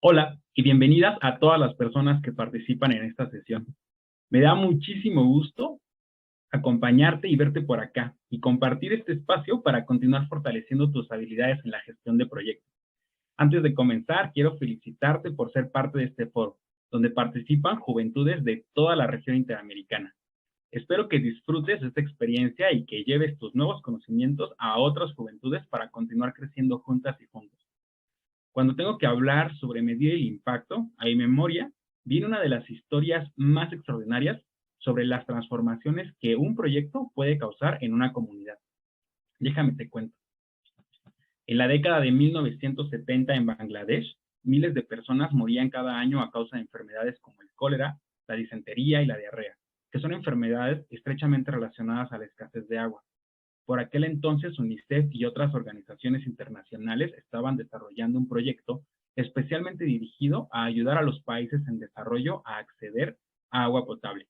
Hola y bienvenidas a todas las personas que participan en esta sesión. Me da muchísimo gusto acompañarte y verte por acá y compartir este espacio para continuar fortaleciendo tus habilidades en la gestión de proyectos. Antes de comenzar, quiero felicitarte por ser parte de este foro, donde participan juventudes de toda la región interamericana. Espero que disfrutes esta experiencia y que lleves tus nuevos conocimientos a otras juventudes para continuar creciendo juntas y juntos. Cuando tengo que hablar sobre medir el impacto, a mi memoria viene una de las historias más extraordinarias sobre las transformaciones que un proyecto puede causar en una comunidad. Déjame te cuento. En la década de 1970 en Bangladesh, miles de personas morían cada año a causa de enfermedades como el cólera, la disentería y la diarrea, que son enfermedades estrechamente relacionadas a la escasez de agua. Por aquel entonces, UNICEF y otras organizaciones internacionales estaban desarrollando un proyecto especialmente dirigido a ayudar a los países en desarrollo a acceder a agua potable.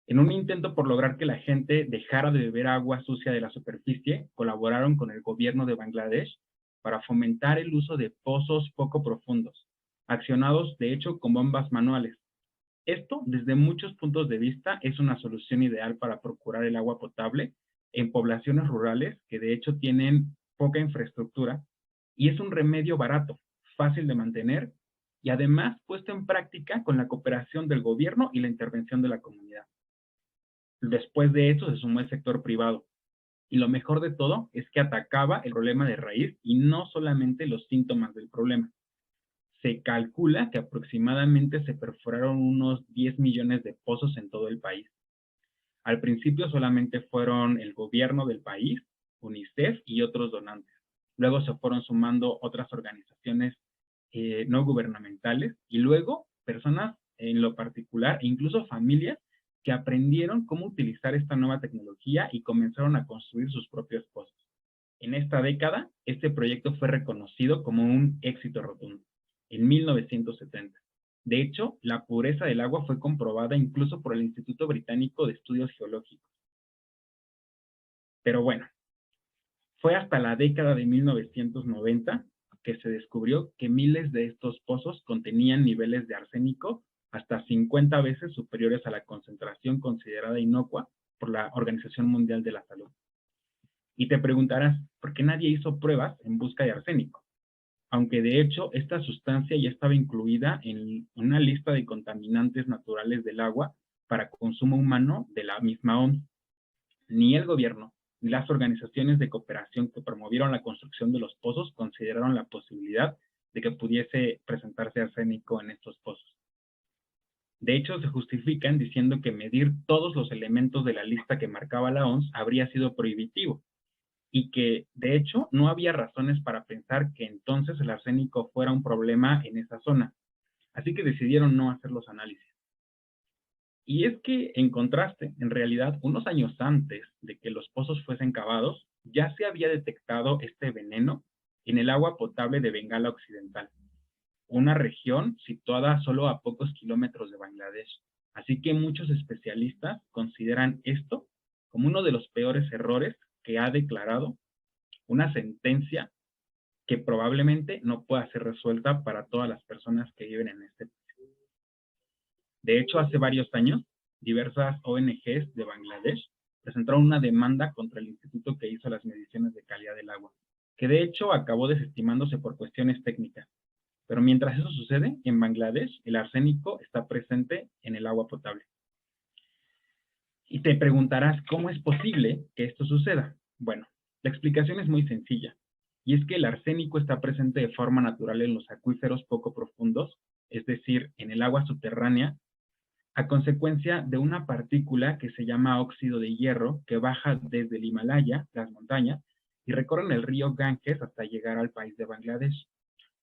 En un intento por lograr que la gente dejara de beber agua sucia de la superficie, colaboraron con el gobierno de Bangladesh para fomentar el uso de pozos poco profundos, accionados de hecho con bombas manuales. Esto, desde muchos puntos de vista, es una solución ideal para procurar el agua potable en poblaciones rurales que de hecho tienen poca infraestructura y es un remedio barato, fácil de mantener y además puesto en práctica con la cooperación del gobierno y la intervención de la comunidad. Después de esto se sumó el sector privado y lo mejor de todo es que atacaba el problema de raíz y no solamente los síntomas del problema. Se calcula que aproximadamente se perforaron unos 10 millones de pozos en todo el país. Al principio solamente fueron el gobierno del país, UNICEF y otros donantes. Luego se fueron sumando otras organizaciones no gubernamentales y luego personas en lo particular e incluso familias que aprendieron cómo utilizar esta nueva tecnología y comenzaron a construir sus propios pozos. En esta década, este proyecto fue reconocido como un éxito rotundo, en 1970. De hecho, la pureza del agua fue comprobada incluso por el Instituto Británico de Estudios Geológicos. Pero bueno, fue hasta la década de 1990 que se descubrió que miles de estos pozos contenían niveles de arsénico hasta 50 veces superiores a la concentración considerada inocua por la Organización Mundial de la Salud. Y te preguntarás, ¿por qué nadie hizo pruebas en busca de arsénico? Aunque de hecho esta sustancia ya estaba incluida en una lista de contaminantes naturales del agua para consumo humano de la misma ONU. Ni el gobierno ni las organizaciones de cooperación que promovieron la construcción de los pozos consideraron la posibilidad de que pudiese presentarse arsénico en estos pozos. De hecho, se justifican diciendo que medir todos los elementos de la lista que marcaba la OMS habría sido prohibitivo, y que, de hecho, no había razones para pensar que entonces el arsénico fuera un problema en esa zona. Así que decidieron no hacer los análisis. Y es que, en contraste, en realidad, unos años antes de que los pozos fuesen cavados, ya se había detectado este veneno en el agua potable de Bengala Occidental, una región situada solo a pocos kilómetros de Bangladesh. Así que muchos especialistas consideran esto como uno de los peores errores que ha declarado una sentencia que probablemente no pueda ser resuelta para todas las personas que viven en este país. De hecho, hace varios años, diversas ONGs de Bangladesh presentaron una demanda contra el instituto que hizo las mediciones de calidad del agua, que de hecho acabó desestimándose por cuestiones técnicas. Pero mientras eso sucede, en Bangladesh el arsénico está presente en el agua potable. Y te preguntarás, ¿cómo es posible que esto suceda? Bueno, la explicación es muy sencilla, y es que el arsénico está presente de forma natural en los acuíferos poco profundos, es decir, en el agua subterránea, a consecuencia de una partícula que se llama óxido de hierro que baja desde el Himalaya, las montañas, y recorre el río Ganges hasta llegar al país de Bangladesh,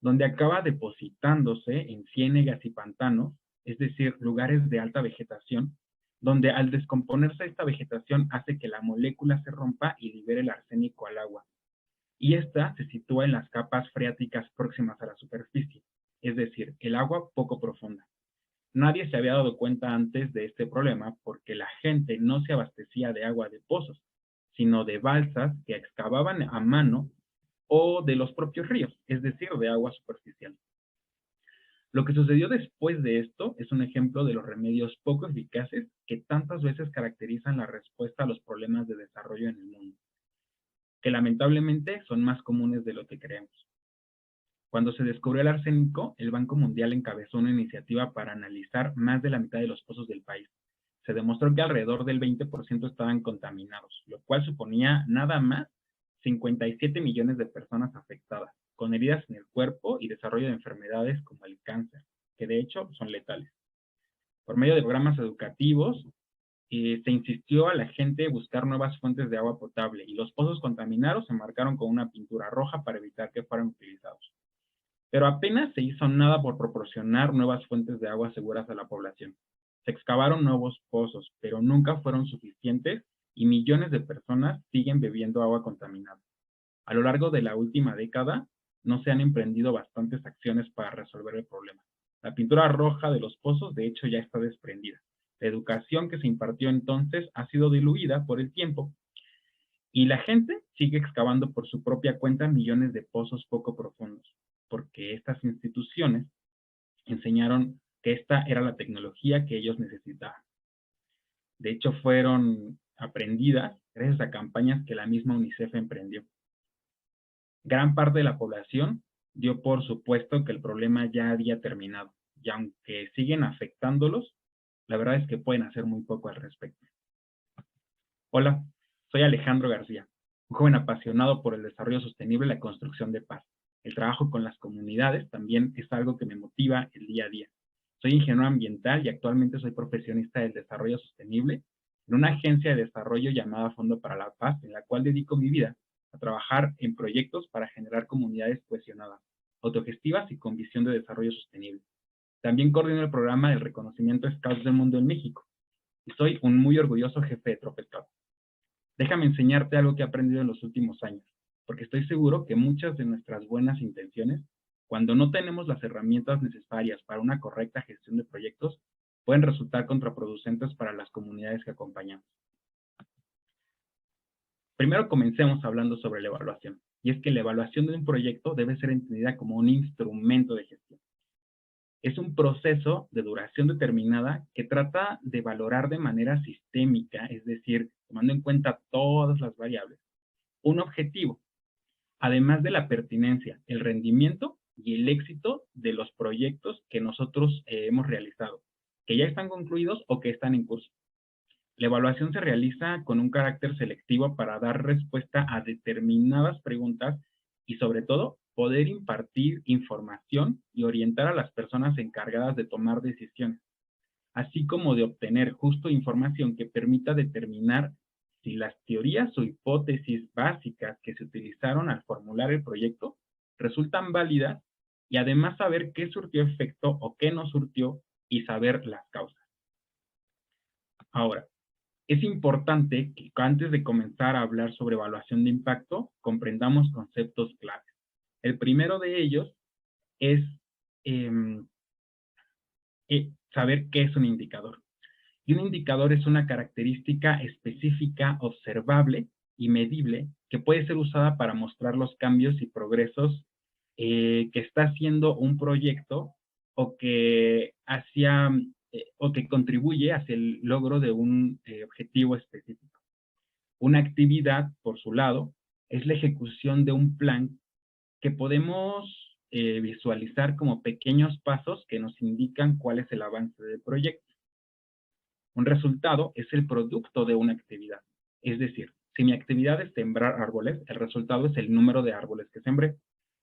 donde acaba depositándose en ciénegas y pantanos, es decir, lugares de alta vegetación, donde al descomponerse esta vegetación hace que la molécula se rompa y libere el arsénico al agua. Y esta se sitúa en las capas freáticas próximas a la superficie, es decir, el agua poco profunda. Nadie se había dado cuenta antes de este problema porque la gente no se abastecía de agua de pozos, sino de balsas que excavaban a mano o de los propios ríos, es decir, de agua superficial. Lo que sucedió después de esto es un ejemplo de los remedios poco eficaces que tantas veces caracterizan la respuesta a los problemas de desarrollo en el mundo, que lamentablemente son más comunes de lo que creemos. Cuando se descubrió el arsénico, el Banco Mundial encabezó una iniciativa para analizar más de la mitad de los pozos del país. Se demostró que alrededor del 20% estaban contaminados, lo cual suponía nada más 57 millones de personas afectadas, con heridas en el cuerpo y desarrollo de enfermedades como el cáncer, que de hecho son letales. Por medio de programas educativos, se insistió a la gente buscar nuevas fuentes de agua potable y los pozos contaminados se marcaron con una pintura roja para evitar que fueran utilizados. Pero apenas se hizo nada por proporcionar nuevas fuentes de agua seguras a la población. Se excavaron nuevos pozos, pero nunca fueron suficientes y millones de personas siguen bebiendo agua contaminada. A lo largo de la última década, no se han emprendido bastantes acciones para resolver el problema. La pintura roja de los pozos, de hecho, ya está desprendida. La educación que se impartió entonces ha sido diluida por el tiempo y la gente sigue excavando por su propia cuenta millones de pozos poco profundos, porque estas instituciones enseñaron que esta era la tecnología que ellos necesitaban. De hecho, fueron aprendidas gracias a campañas que la misma UNICEF emprendió. Gran parte de la población dio por supuesto que el problema ya había terminado, y aunque siguen afectándolos, la verdad es que pueden hacer muy poco al respecto. Hola, soy Alejandro García, un joven apasionado por el desarrollo sostenible y la construcción de paz. El trabajo con las comunidades también es algo que me motiva el día a día. Soy ingeniero ambiental y actualmente soy profesionista del desarrollo sostenible en una agencia de desarrollo llamada Fondo para la Paz, en la cual dedico mi vida a trabajar en proyectos para generar comunidades cohesionadas, autogestivas y con visión de desarrollo sostenible. También coordino el programa del reconocimiento Scouts del Mundo en México y soy un muy orgulloso jefe de Tropa Scout. Déjame enseñarte algo que he aprendido en los últimos años, porque estoy seguro que muchas de nuestras buenas intenciones, cuando no tenemos las herramientas necesarias para una correcta gestión de proyectos, pueden resultar contraproducentes para las comunidades que acompañamos. Primero comencemos hablando sobre la evaluación, y es que la evaluación de un proyecto debe ser entendida como un instrumento de gestión. Es un proceso de duración determinada que trata de valorar de manera sistémica, es decir, tomando en cuenta todas las variables, un objetivo, además de la pertinencia, el rendimiento y el éxito de los proyectos que nosotros hemos realizado, que ya están concluidos o que están en curso. La evaluación se realiza con un carácter selectivo para dar respuesta a determinadas preguntas y, sobre todo, poder impartir información y orientar a las personas encargadas de tomar decisiones, así como de obtener justo información que permita determinar si las teorías o hipótesis básicas que se utilizaron al formular el proyecto resultan válidas y además saber qué surtió efecto o qué no surtió y saber las causas. Ahora, es importante que antes de comenzar a hablar sobre evaluación de impacto, comprendamos conceptos claves. El primero de ellos es saber qué es un indicador. Y un indicador es una característica específica, observable y medible que puede ser usada para mostrar los cambios y progresos que está haciendo un proyecto o que contribuye hacia el logro de un objetivo específico. Una actividad, por su lado, es la ejecución de un plan que podemos visualizar como pequeños pasos que nos indican cuál es el avance del proyecto. Un resultado es el producto de una actividad. Es decir, si mi actividad es sembrar árboles, el resultado es el número de árboles que sembré.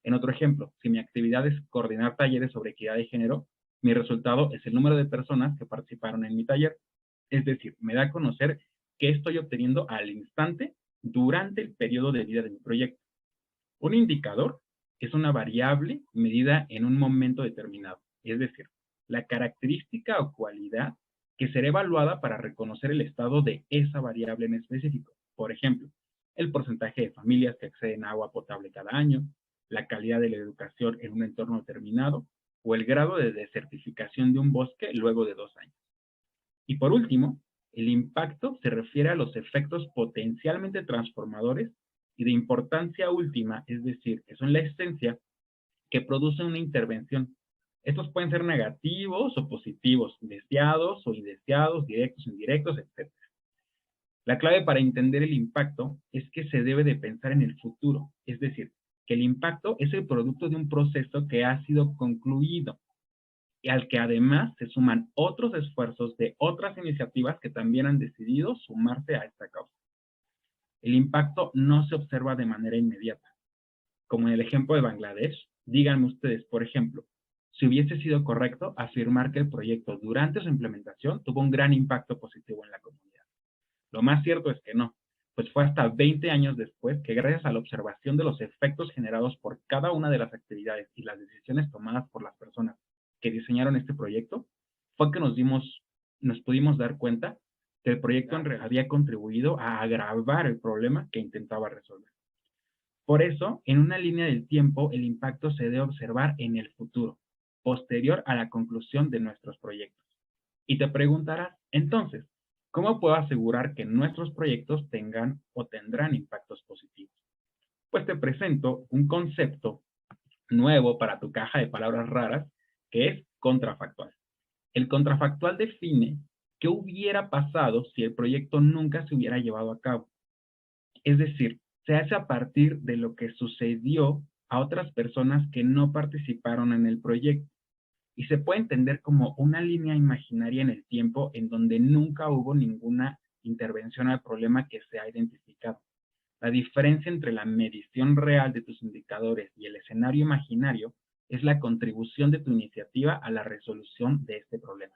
En otro ejemplo, si mi actividad es coordinar talleres sobre equidad de género, mi resultado es el número de personas que participaron en mi taller. Es decir, me da a conocer qué estoy obteniendo al instante durante el periodo de vida de mi proyecto. Un indicador es una variable medida en un momento determinado. Es decir, la característica o cualidad que será evaluada para reconocer el estado de esa variable en específico. Por ejemplo, el porcentaje de familias que acceden a agua potable cada año, la calidad de la educación en un entorno determinado o el grado de desertificación de un bosque luego de 2 años. Y por último, el impacto se refiere a los efectos potencialmente transformadores y de importancia última, es decir, que son la esencia que produce una intervención, Estos pueden ser negativos o positivos, deseados o indeseados, directos o indirectos, etc. La clave para entender el impacto es que se debe de pensar en el futuro, es decir, que el impacto es el producto de un proceso que ha sido concluido y al que además se suman otros esfuerzos de otras iniciativas que también han decidido sumarse a esta causa. El impacto no se observa de manera inmediata. Como en el ejemplo de Bangladesh, díganme ustedes, por ejemplo, si hubiese sido correcto afirmar que el proyecto durante su implementación tuvo un gran impacto positivo en la comunidad. Lo más cierto es que no, pues fue hasta 20 años después que gracias a la observación de los efectos generados por cada una de las actividades y las decisiones tomadas por las personas que diseñaron este proyecto, fue que nos pudimos dar cuenta que el proyecto en realidad había contribuido a agravar el problema que intentaba resolver. Por eso, en una línea del tiempo, el impacto se debe observar en el futuro, posterior a la conclusión de nuestros proyectos. Y te preguntarás, entonces, ¿cómo puedo asegurar que nuestros proyectos tengan o tendrán impactos positivos? Pues te presento un concepto nuevo para tu caja de palabras raras, que es contrafactual. El contrafactual define qué hubiera pasado si el proyecto nunca se hubiera llevado a cabo. Es decir, se hace a partir de lo que sucedió a otras personas que no participaron en el proyecto y se puede entender como una línea imaginaria en el tiempo en donde nunca hubo ninguna intervención al problema que se ha identificado. La diferencia entre la medición real de tus indicadores y el escenario imaginario es la contribución de tu iniciativa a la resolución de este problema.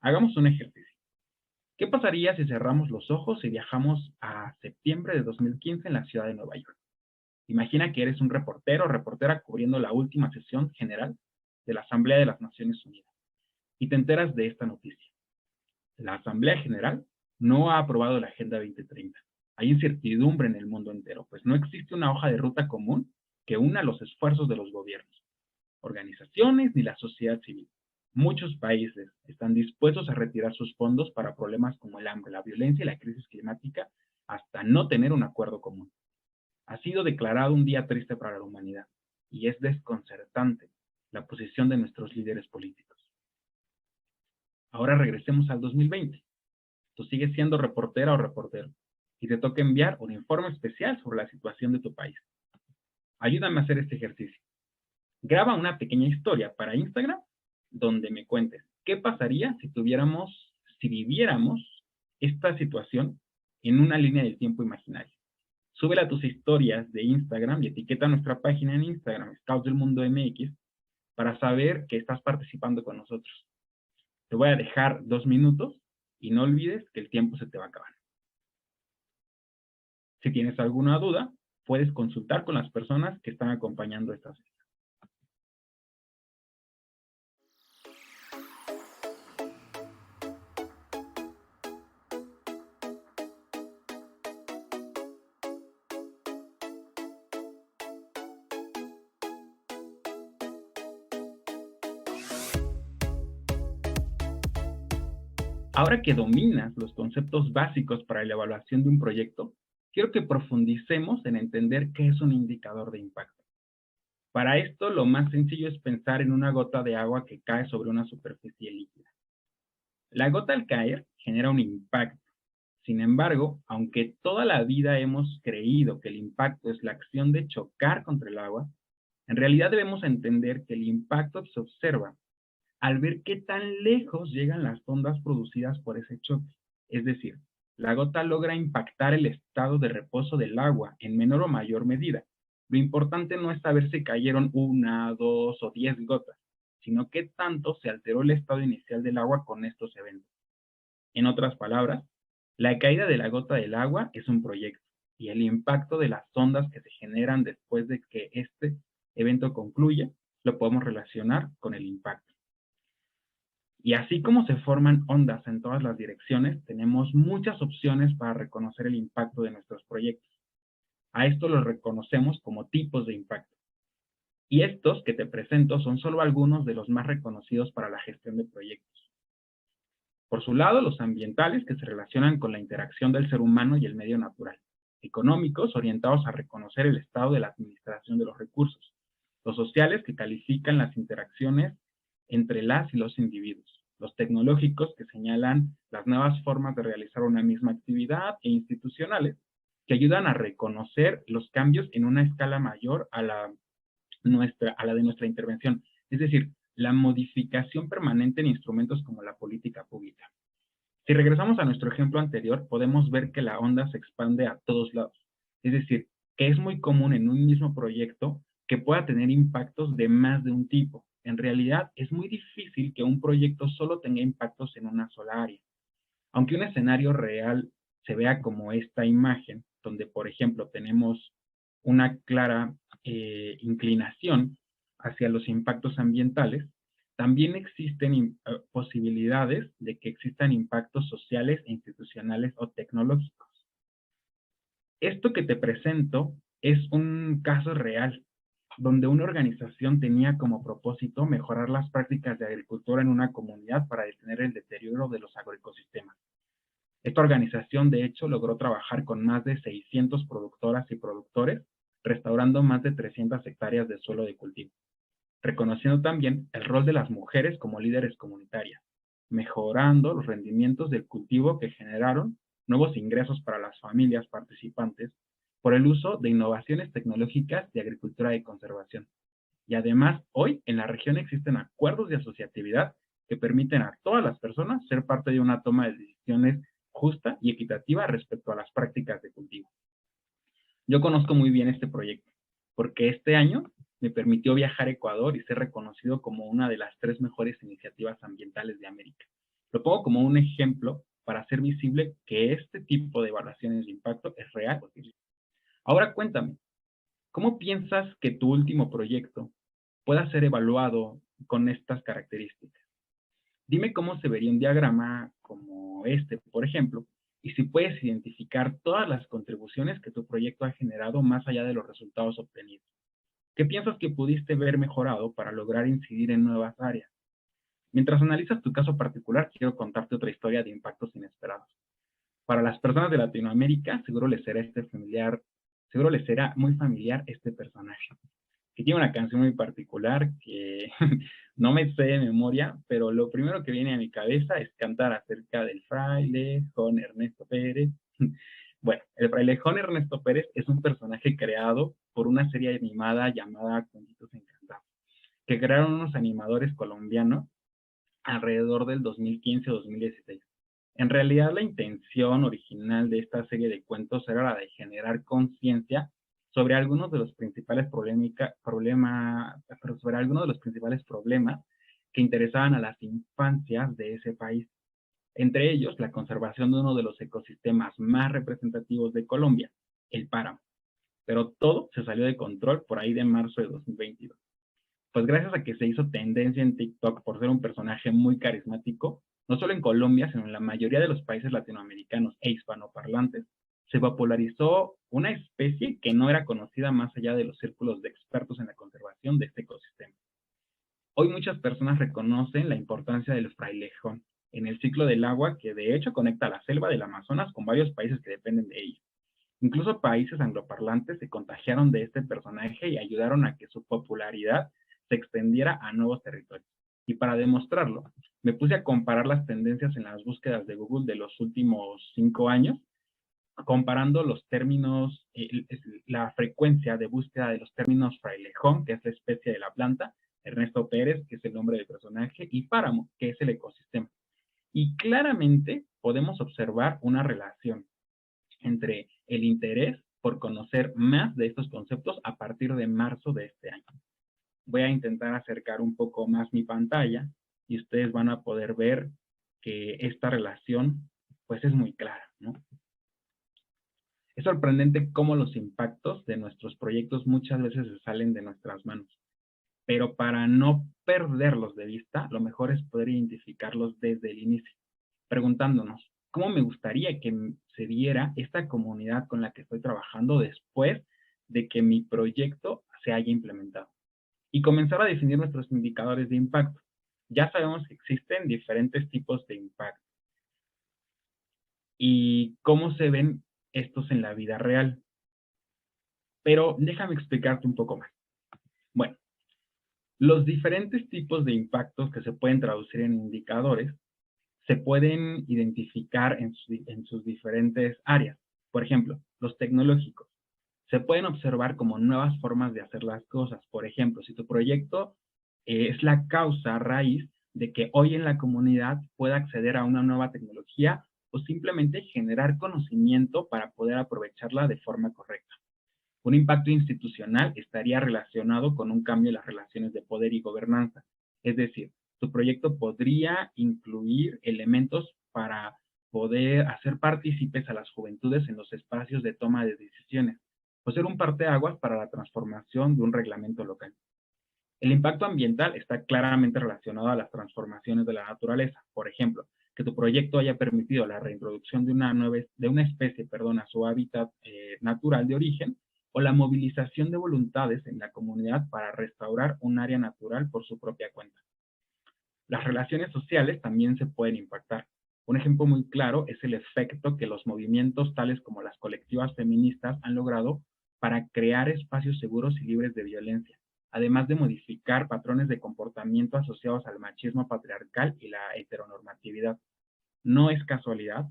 Hagamos un ejercicio. ¿Qué pasaría si cerramos los ojos y viajamos a septiembre de 2015 en la ciudad de Nueva York? Imagina que eres un reportero o reportera cubriendo la última sesión general de la Asamblea de las Naciones Unidas y te enteras de esta noticia. La Asamblea General no ha aprobado la Agenda 2030. Hay incertidumbre en el mundo entero, pues no existe una hoja de ruta común que una los esfuerzos de los gobiernos, organizaciones ni la sociedad civil. Muchos países están dispuestos a retirar sus fondos para problemas como el hambre, la violencia y la crisis climática hasta no tener un acuerdo común. Ha sido declarado un día triste para la humanidad y es desconcertante la posición de nuestros líderes políticos. Ahora regresemos al 2020. Tú sigues siendo reportera o reportero y te toca enviar un informe especial sobre la situación de tu país. Ayúdame a hacer este ejercicio. Graba una pequeña historia para Instagram donde me cuentes qué pasaría si viviéramos esta situación en una línea del tiempo imaginaria. Súbela a tus historias de Instagram y etiqueta nuestra página en Instagram, Scouts del Mundo MX, para saber que estás participando con nosotros. Te voy a dejar 2 minutos y no olvides que el tiempo se te va a acabar. Si tienes alguna duda, puedes consultar con las personas que están acompañando esta sesión. Ahora que dominas los conceptos básicos para la evaluación de un proyecto, quiero que profundicemos en entender qué es un indicador de impacto. Para esto, lo más sencillo es pensar en una gota de agua que cae sobre una superficie líquida. La gota al caer genera un impacto. Sin embargo, aunque toda la vida hemos creído que el impacto es la acción de chocar contra el agua, en realidad debemos entender que el impacto se observa al ver qué tan lejos llegan las ondas producidas por ese choque. Es decir, la gota logra impactar el estado de reposo del agua en menor o mayor medida. Lo importante no es saber si cayeron 1, 2 o 10 gotas, sino qué tanto se alteró el estado inicial del agua con estos eventos. En otras palabras, la caída de la gota del agua es un proyecto y el impacto de las ondas que se generan después de que este evento concluya lo podemos relacionar con el impacto. Y así como se forman ondas en todas las direcciones, tenemos muchas opciones para reconocer el impacto de nuestros proyectos. A esto los reconocemos como tipos de impacto. Y estos que te presento son solo algunos de los más reconocidos para la gestión de proyectos. Por su lado, los ambientales, que se relacionan con la interacción del ser humano y el medio natural. Económicos, orientados a reconocer el estado de la administración de los recursos. Los sociales, que califican las interacciones entre las y los individuos, los tecnológicos que señalan las nuevas formas de realizar una misma actividad e institucionales que ayudan a reconocer los cambios en una escala mayor a la de nuestra intervención, es decir, la modificación permanente en instrumentos como la política pública. Si regresamos a nuestro ejemplo anterior, podemos ver que la onda se expande a todos lados, es decir, que es muy común en un mismo proyecto que pueda tener impactos de más de un tipo. En realidad, es muy difícil que un proyecto solo tenga impactos en una sola área. Aunque un escenario real se vea como esta imagen, donde, por ejemplo, tenemos una clara inclinación hacia los impactos ambientales, también existen posibilidades de que existan impactos sociales, institucionales o tecnológicos. Esto que te presento es un caso real, donde una organización tenía como propósito mejorar las prácticas de agricultura en una comunidad para detener el deterioro de los agroecosistemas. Esta organización, de hecho, logró trabajar con más de 600 productoras y productores, restaurando más de 300 hectáreas de suelo de cultivo, reconociendo también el rol de las mujeres como líderes comunitarias, mejorando los rendimientos del cultivo que generaron nuevos ingresos para las familias participantes por el uso de innovaciones tecnológicas de agricultura de conservación. Y además, hoy en la región existen acuerdos de asociatividad que permiten a todas las personas ser parte de una toma de decisiones justa y equitativa respecto a las prácticas de cultivo. Yo conozco muy bien este proyecto, porque este año me permitió viajar a Ecuador y ser reconocido como una de las 3 mejores iniciativas ambientales de América. Lo pongo como un ejemplo para hacer visible que este tipo de evaluaciones de impacto es real. Ahora cuéntame, ¿cómo piensas que tu último proyecto pueda ser evaluado con estas características? Dime cómo se vería un diagrama como este, por ejemplo, y si puedes identificar todas las contribuciones que tu proyecto ha generado más allá de los resultados obtenidos. ¿Qué piensas que pudiste ver mejorado para lograr incidir en nuevas áreas? Mientras analizas tu caso particular, quiero contarte otra historia de impactos inesperados. Para las personas de Latinoamérica, seguro les será muy familiar este personaje, que tiene una canción muy particular que no me sé de memoria, pero lo primero que viene a mi cabeza es cantar acerca del frailejón Ernesto Pérez. Bueno, el frailejón Ernesto Pérez es un personaje creado por una serie animada llamada Cuentitos Encantados, que crearon unos animadores colombianos alrededor del 2015-2016. En realidad, la intención original de esta serie de cuentos era la de generar conciencia sobre algunos de los principales problemas que interesaban a las infancias de ese país. Entre ellos, la conservación de uno de los ecosistemas más representativos de Colombia, el páramo. Pero todo se salió de control por ahí de marzo de 2022. Pues gracias a que se hizo tendencia en TikTok por ser un personaje muy carismático, no solo en Colombia, sino en la mayoría de los países latinoamericanos e hispanoparlantes, se popularizó una especie que no era conocida más allá de los círculos de expertos en la conservación de este ecosistema. Hoy muchas personas reconocen la importancia del frailejón en el ciclo del agua que de hecho conecta la selva del Amazonas con varios países que dependen de ella. Incluso países angloparlantes se contagiaron de este personaje y ayudaron a que su popularidad se extendiera a nuevos territorios. Y para demostrarlo, me puse a comparar las tendencias en las búsquedas de Google de los últimos 5 años, comparando los términos, la frecuencia de búsqueda de los términos frailejón, que es la especie de la planta, Ernesto Pérez, que es el nombre del personaje, y páramo, que es el ecosistema. Y claramente podemos observar una relación entre el interés por conocer más de estos conceptos a partir de marzo de este año. Voy a intentar acercar un poco más mi pantalla y ustedes van a poder ver que esta relación pues es muy clara, ¿no? Es sorprendente cómo los impactos de nuestros proyectos muchas veces se salen de nuestras manos, pero para no perderlos de vista, lo mejor es poder identificarlos desde el inicio, preguntándonos, ¿cómo me gustaría que se viera esta comunidad con la que estoy trabajando después de que mi proyecto se haya implementado? Y comenzar a definir nuestros indicadores de impacto. Ya sabemos que existen diferentes tipos de impacto y cómo se ven estos en la vida real. Pero déjame explicarte un poco más. Bueno, Los diferentes tipos de impactos que se pueden traducir en indicadores se pueden identificar en sus diferentes áreas. Por ejemplo, los tecnológicos. Se pueden observar como nuevas formas de hacer las cosas. Por ejemplo, si tu proyecto es la causa raíz de que hoy en la comunidad pueda acceder a una nueva tecnología o simplemente generar conocimiento para poder aprovecharla de forma correcta. Un impacto institucional estaría relacionado con un cambio en las relaciones de poder y gobernanza. Es decir, tu proyecto podría incluir elementos para poder hacer partícipes a las juventudes en los espacios de toma de decisiones, o ser un parteaguas para la transformación de un reglamento local. El impacto ambiental está claramente relacionado a las transformaciones de la naturaleza. Por ejemplo, que tu proyecto haya permitido la reintroducción de una especie, perdón, a su hábitat natural de origen, o la movilización de voluntades en la comunidad para restaurar un área natural por su propia cuenta. Las relaciones sociales también se pueden impactar. Un ejemplo muy claro es el efecto que los movimientos tales como las colectivas feministas han logrado para crear espacios seguros y libres de violencia, además de modificar patrones de comportamiento asociados al machismo patriarcal y la heteronormatividad. No es casualidad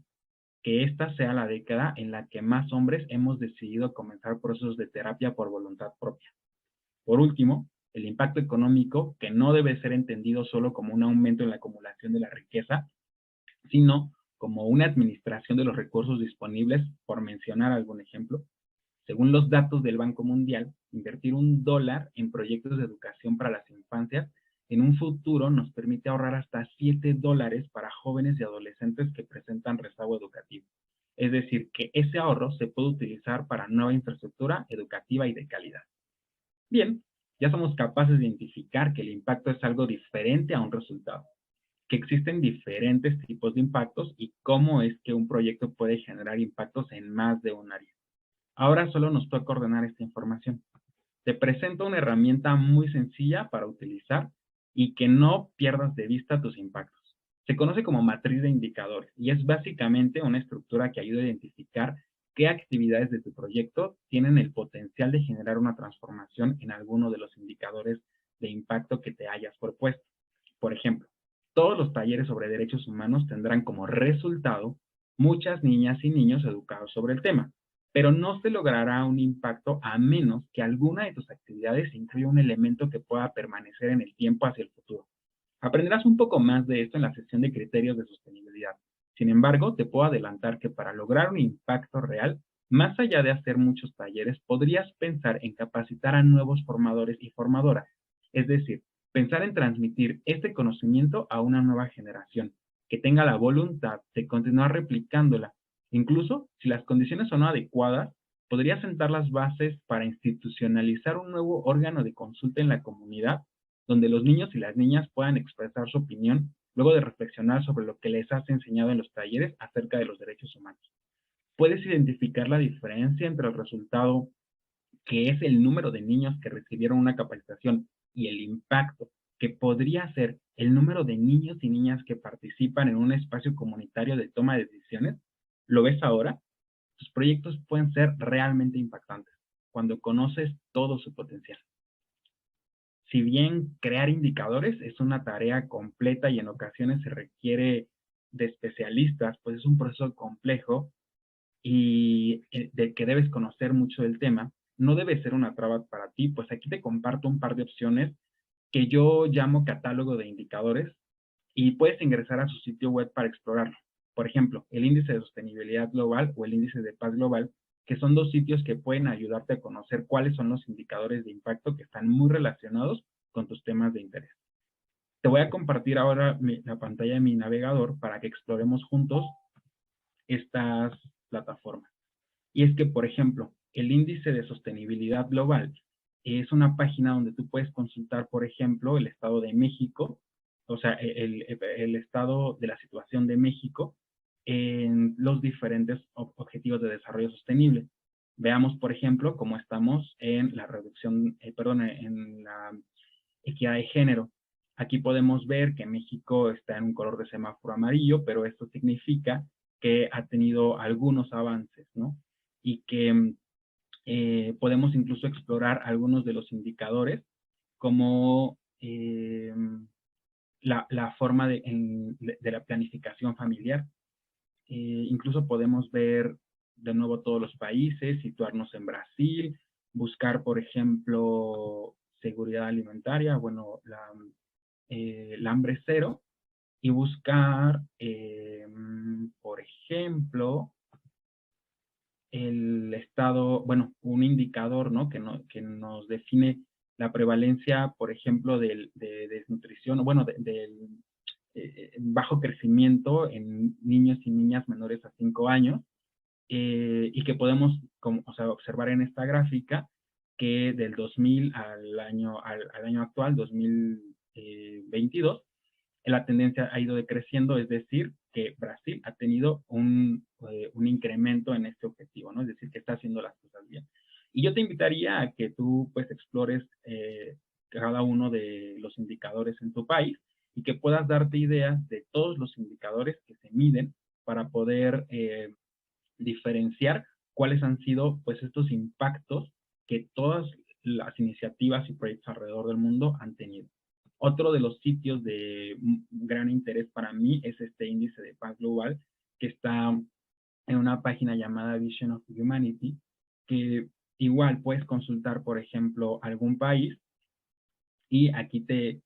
que esta sea la década en la que más hombres hemos decidido comenzar procesos de terapia por voluntad propia. Por último, el impacto económico, que no debe ser entendido solo como un aumento en la acumulación de la riqueza, sino como una administración de los recursos disponibles, por mencionar algún ejemplo. Según los datos del Banco Mundial, invertir $1 en proyectos de educación para las infancias en un futuro nos permite ahorrar hasta $7 para jóvenes y adolescentes que presentan rezago educativo. Es decir, que ese ahorro se puede utilizar para nueva infraestructura educativa y de calidad. Bien, ya somos capaces de identificar que el impacto es algo diferente a un resultado, que existen diferentes tipos de impactos y cómo es que un proyecto puede generar impactos en más de un área. Ahora solo nos toca ordenar esta información. Te presento una herramienta muy sencilla para utilizar y que no pierdas de vista tus impactos. Se conoce como matriz de indicadores y es básicamente una estructura que ayuda a identificar qué actividades de tu proyecto tienen el potencial de generar una transformación en alguno de los indicadores de impacto que te hayas propuesto. Por ejemplo, todos los talleres sobre derechos humanos tendrán como resultado muchas niñas y niños educados sobre el tema, pero no se logrará un impacto a menos que alguna de tus actividades incluya un elemento que pueda permanecer en el tiempo hacia el futuro. Aprenderás un poco más de esto en la sección de criterios de sostenibilidad. Sin embargo, te puedo adelantar que para lograr un impacto real, más allá de hacer muchos talleres, podrías pensar en capacitar a nuevos formadores y formadoras. Es decir, pensar en transmitir este conocimiento a una nueva generación, que tenga la voluntad de continuar replicándola. Incluso, si las condiciones son adecuadas, podría sentar las bases para institucionalizar un nuevo órgano de consulta en la comunidad donde los niños y las niñas puedan expresar su opinión luego de reflexionar sobre lo que les has enseñado en los talleres acerca de los derechos humanos. Puedes identificar la diferencia entre el resultado, que es el número de niños que recibieron una capacitación, y el impacto, que podría ser el número de niños y niñas que participan en un espacio comunitario de toma de decisiones. ¿Lo ves ahora? Tus proyectos pueden ser realmente impactantes cuando conoces todo su potencial. Si bien crear indicadores es una tarea completa y en ocasiones se requiere de especialistas, pues es un proceso complejo y de que debes conocer mucho del tema, no debe ser una traba para ti, pues aquí te comparto un par de opciones que yo llamo catálogo de indicadores y puedes ingresar a su sitio web para explorarlo. Por ejemplo, el índice de sostenibilidad global o el índice de paz global, que son dos sitios que pueden ayudarte a conocer cuáles son los indicadores de impacto que están muy relacionados con tus temas de interés. Te voy a compartir ahora la pantalla de mi navegador para que exploremos juntos estas plataformas. Y es que, por ejemplo, el índice de sostenibilidad global es una página donde tú puedes consultar, por ejemplo, el Estado de México, o sea, el estado de la situación de México en los diferentes objetivos de desarrollo sostenible. Veamos, por ejemplo, cómo estamos en la reducción, en la equidad de género. Aquí podemos ver que México está en un color de semáforo amarillo, pero esto significa que ha tenido algunos avances, ¿no? Y que podemos incluso explorar algunos de los indicadores, como la forma de la planificación familiar. Incluso podemos ver de nuevo todos los países, situarnos en Brasil, buscar, por ejemplo, seguridad alimentaria, bueno, la hambre cero, y buscar, por ejemplo, el estado, bueno, un indicador, ¿no? Que nos define la prevalencia, por ejemplo, de desnutrición, bueno, del bajo crecimiento en niños y niñas menores a 5 años, y que podemos, o sea, observar en esta gráfica que del 2000 al año actual, 2022, la tendencia ha ido decreciendo, es decir, que Brasil ha tenido un incremento en este objetivo, ¿no? Es decir, que está haciendo las cosas bien. Y yo te invitaría a que tú, pues, explores cada uno de los indicadores en tu país y que puedas darte ideas de todos los indicadores que se miden para poder diferenciar cuáles han sido, pues, estos impactos que todas las iniciativas y proyectos alrededor del mundo han tenido. Otro de los sitios de gran interés para mí es este índice de paz global, que está en una página llamada Vision of Humanity, que igual puedes consultar, por ejemplo, algún país y aquí te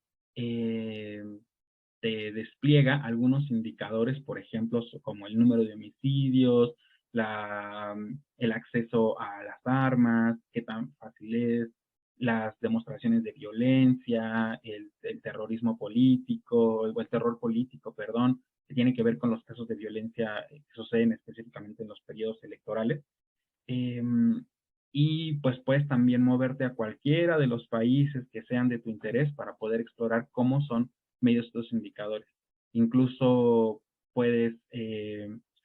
despliega algunos indicadores, por ejemplo, como el número de homicidios, el acceso a las armas, qué tan fácil es, las demostraciones de violencia, el terrorismo político, o el terror político, perdón, que tiene que ver con los casos de violencia que suceden específicamente en los periodos electorales. Eh, y pues puedes también moverte a cualquiera de los países que sean de tu interés para poder explorar cómo son medios estos indicadores. Incluso puedes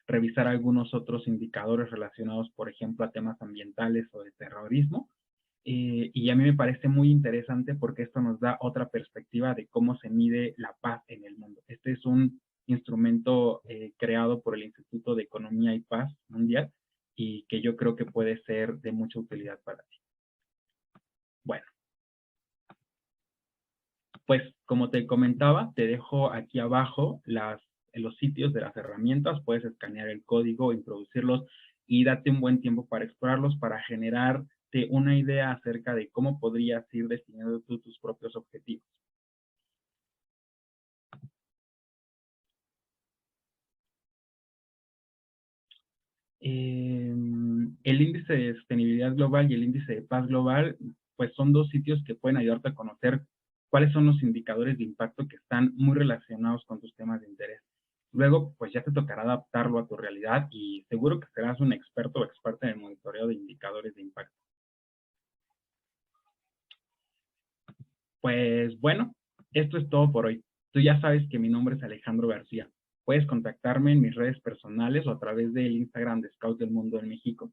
revisar algunos otros indicadores relacionados, por ejemplo, a temas ambientales o de terrorismo. Y a mí me parece muy interesante porque esto nos da otra perspectiva de cómo se mide la paz en el mundo. Este es un instrumento creado por el Instituto de Economía y Paz Mundial y que yo creo que puede ser de mucha utilidad para ti. Bueno, pues como te comentaba, te dejo aquí abajo los sitios de las herramientas, puedes escanear el código, introducirlos y date un buen tiempo para explorarlos, para generarte una idea acerca de cómo podrías ir definiendo tú tus propios objetivos. El índice de sostenibilidad global y el índice de paz global, pues son dos sitios que pueden ayudarte a conocer cuáles son los indicadores de impacto que están muy relacionados con tus temas de interés. Luego, pues ya te tocará adaptarlo a tu realidad y seguro que serás un experto o experta en el monitoreo de indicadores de impacto. Pues bueno, esto es todo por hoy. Tú ya sabes que mi nombre es Alejandro García. Puedes contactarme en mis redes personales o a través del Instagram de Scouts del Mundo en México.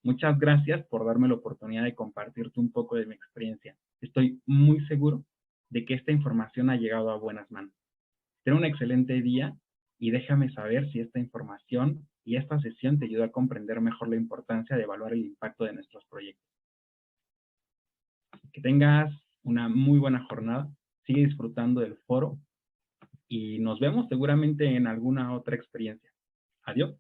Muchas gracias por darme la oportunidad de compartirte un poco de mi experiencia. Estoy muy seguro de que esta información ha llegado a buenas manos. Ten un excelente día y déjame saber si esta información y esta sesión te ayuda a comprender mejor la importancia de evaluar el impacto de nuestros proyectos. Que tengas una muy buena jornada, sigue disfrutando del foro y nos vemos seguramente en alguna otra experiencia. Adiós.